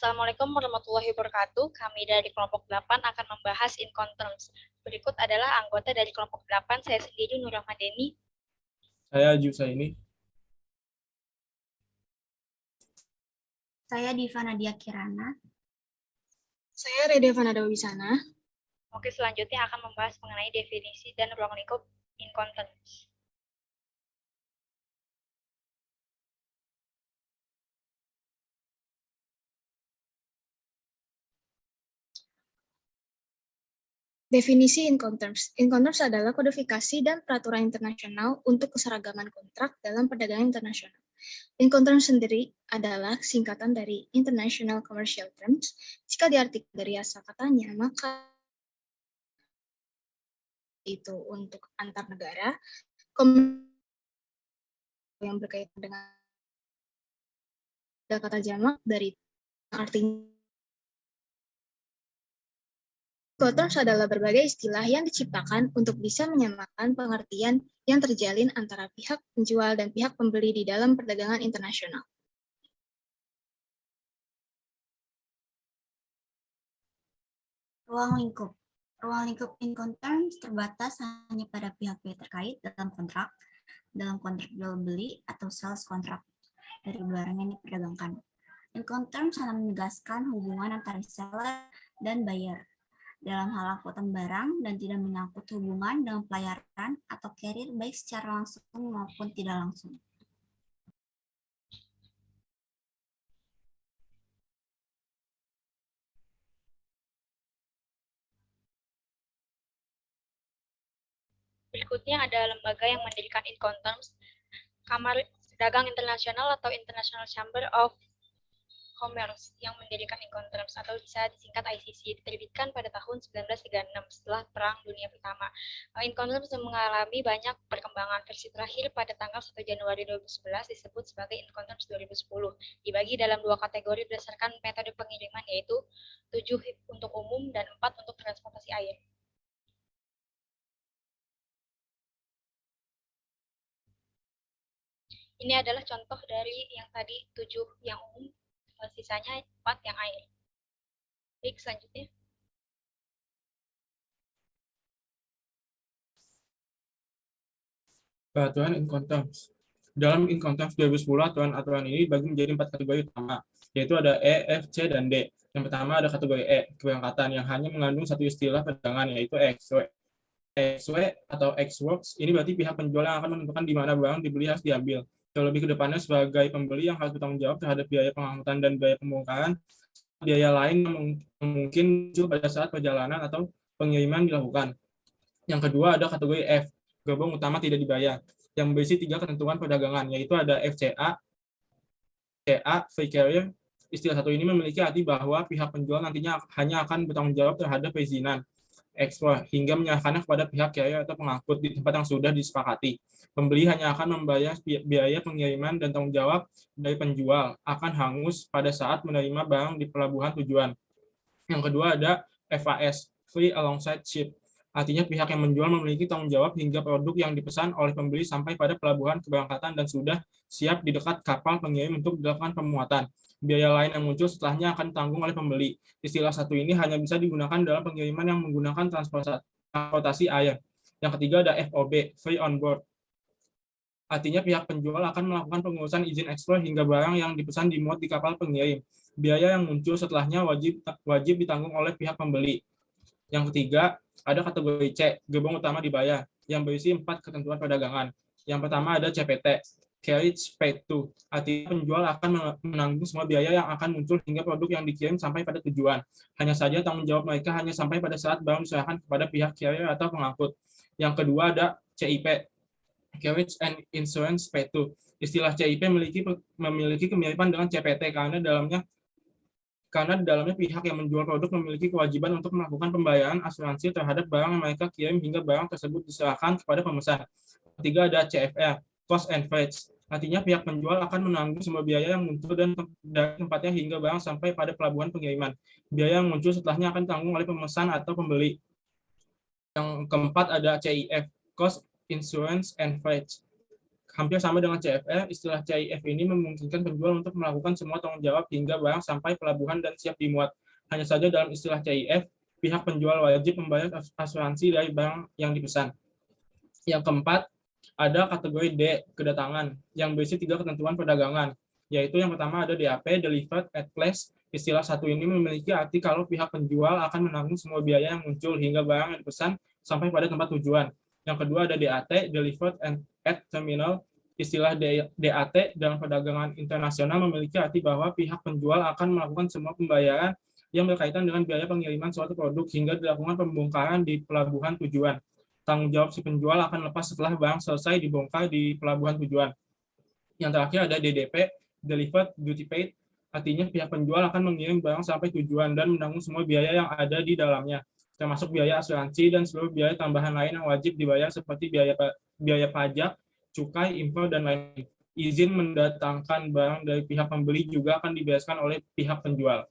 Assalamualaikum warahmatullahi wabarakatuh. Kami dari kelompok 8 akan membahas Incoterms. Berikut adalah anggota dari kelompok 8, saya sendiri Nur Rahman Deni. Saya Jusaini. Saya Diva Nadia Kirana. Saya Redeva Nada Wisana. Oke, selanjutnya akan membahas mengenai definisi dan ruang lingkup Incoterms. Definisi Incoterms. Incoterms adalah kodifikasi dan peraturan internasional untuk keseragaman kontrak dalam perdagangan internasional. Incoterms sendiri adalah singkatan dari International Commercial Terms. Jika diartikan dari asal katanya, maka itu untuk antar negara, yang berkaitan dengan kata jamak dari artinya. Incoterms adalah berbagai istilah yang diciptakan untuk bisa menyamakan pengertian yang terjalin antara pihak penjual dan pihak pembeli di dalam perdagangan internasional. Ruang lingkup. Ruang lingkup Incoterms terbatas hanya pada pihak-pihak terkait dalam kontrak jual beli atau sales kontrak dari barang yang diperdagangkan. Incoterms hanya menegaskan hubungan antara seller dan buyer dalam hal angkutan barang dan tidak menyangkut hubungan dengan pelayaran atau carrier baik secara langsung maupun tidak langsung. Berikutnya ada lembaga yang mendirikan Incoterms, Kamar Dagang Internasional atau International Chamber of Commerce yang mendirikan Incoterms atau bisa disingkat ICC, diterbitkan pada tahun 1936 setelah Perang Dunia Pertama. Incoterms mengalami banyak perkembangan. Versi terakhir pada tanggal 1 Januari 2011 disebut sebagai Incoterms 2010. Dibagi dalam dua kategori berdasarkan metode pengiriman, yaitu 7 untuk umum dan 4 untuk transportasi air. Ini adalah contoh dari yang tadi 7 yang umum, sisanya 4 yang air. Baik, selanjutnya. Peraturan Incoterms. Dalam Incoterms 2010, aturan ini dibagi menjadi 4 kategori utama, yaitu ada E, F, C, dan D. Yang pertama ada kategori E, keberangkatan, yang hanya mengandung satu istilah perdagangan, yaitu XW. XW atau X-Works, ini berarti pihak penjual yang akan menentukan di mana barang dibeli harus diambil. Terlebih ke depannya sebagai pembeli yang harus bertanggung jawab terhadap biaya pengangkutan dan biaya pembongkaran, biaya lain yang mungkin muncul pada saat perjalanan atau pengiriman dilakukan. Yang kedua ada kategori F, gerbong utama tidak dibayar, yang berisi 3 ketentuan perdagangan, yaitu ada FCA, CA, free carrier. Istilah satu ini memiliki arti bahwa pihak penjual nantinya hanya akan bertanggung jawab terhadap perizinan ekspor hingga menyerahkannya kepada pihak carrier atau pengangkut di tempat yang sudah disepakati. Pembeli hanya akan membayar biaya pengiriman dan tanggung jawab dari penjual akan hangus pada saat menerima barang di pelabuhan tujuan. Yang kedua ada FAS, free alongside ship. Artinya pihak yang menjual memiliki tanggung jawab hingga produk yang dipesan oleh pembeli sampai pada pelabuhan keberangkatan dan sudah siap di dekat kapal pengirim untuk dilakukan pemuatan. Biaya lain yang muncul setelahnya akan ditanggung oleh pembeli. Istilah satu ini hanya bisa digunakan dalam pengiriman yang menggunakan transportasi air. Yang ketiga ada FOB, free on board. Artinya pihak penjual akan melakukan pengurusan izin ekspor hingga barang yang dipesan dimuat di kapal pengirim. Biaya yang muncul setelahnya wajib ditanggung oleh pihak pembeli. Yang ketiga, ada kategori C, gerbong utama dibayar, yang berisi 4 ketentuan perdagangan. Yang pertama ada CPT, Carriage Paid To. Artinya penjual akan menanggung semua biaya yang akan muncul hingga produk yang dikirim sampai pada tujuan. Hanya saja tanggung jawab mereka hanya sampai pada saat barang diserahkan kepada pihak carrier atau pengangkut. Yang kedua ada CIP, Carriage and Insurance Paid To. Istilah CIP memiliki kemiripan dengan CPT karena di dalamnya pihak yang menjual produk memiliki kewajiban untuk melakukan pembayaran asuransi terhadap barang yang mereka kirim hingga barang tersebut diserahkan kepada pemesan. Ketiga ada CFR, Cost and Freight. Artinya pihak penjual akan menanggung semua biaya yang muncul dari tempatnya hingga barang sampai pada pelabuhan pengiriman. Biaya yang muncul setelahnya akan ditanggung oleh pemesan atau pembeli. Yang keempat ada CIF, Cost, Insurance, and Freight. hampir sama dengan CFR, istilah CIF ini memungkinkan penjual untuk melakukan semua tanggung jawab hingga barang sampai pelabuhan dan siap dimuat. Hanya saja dalam istilah CIF, pihak penjual wajib membayar asuransi dari barang yang dipesan. Yang keempat, ada kategori D, kedatangan, yang berisi 3 ketentuan perdagangan, yaitu yang pertama ada DAP, Delivered at Place. Istilah satu ini memiliki arti kalau pihak penjual akan menanggung semua biaya yang muncul hingga barang yang dipesan sampai pada tempat tujuan. Yang kedua ada DAT, Delivered at Terminal. Istilah DAT dalam perdagangan internasional memiliki arti bahwa pihak penjual akan melakukan semua pembayaran yang berkaitan dengan biaya pengiriman suatu produk hingga dilakukan pembongkaran di pelabuhan tujuan. Tanggung jawab si penjual akan lepas setelah barang selesai dibongkar di pelabuhan tujuan. Yang terakhir ada DDP, Delivered Duty Paid. Artinya pihak penjual akan mengirim barang sampai tujuan dan menanggung semua biaya yang ada di dalamnya, termasuk biaya asuransi dan seluruh biaya tambahan lain yang wajib dibayar seperti biaya pajak, cukai, impor, dan lain-lain. Izin mendatangkan barang dari pihak pembeli juga akan dibereskan oleh pihak penjual.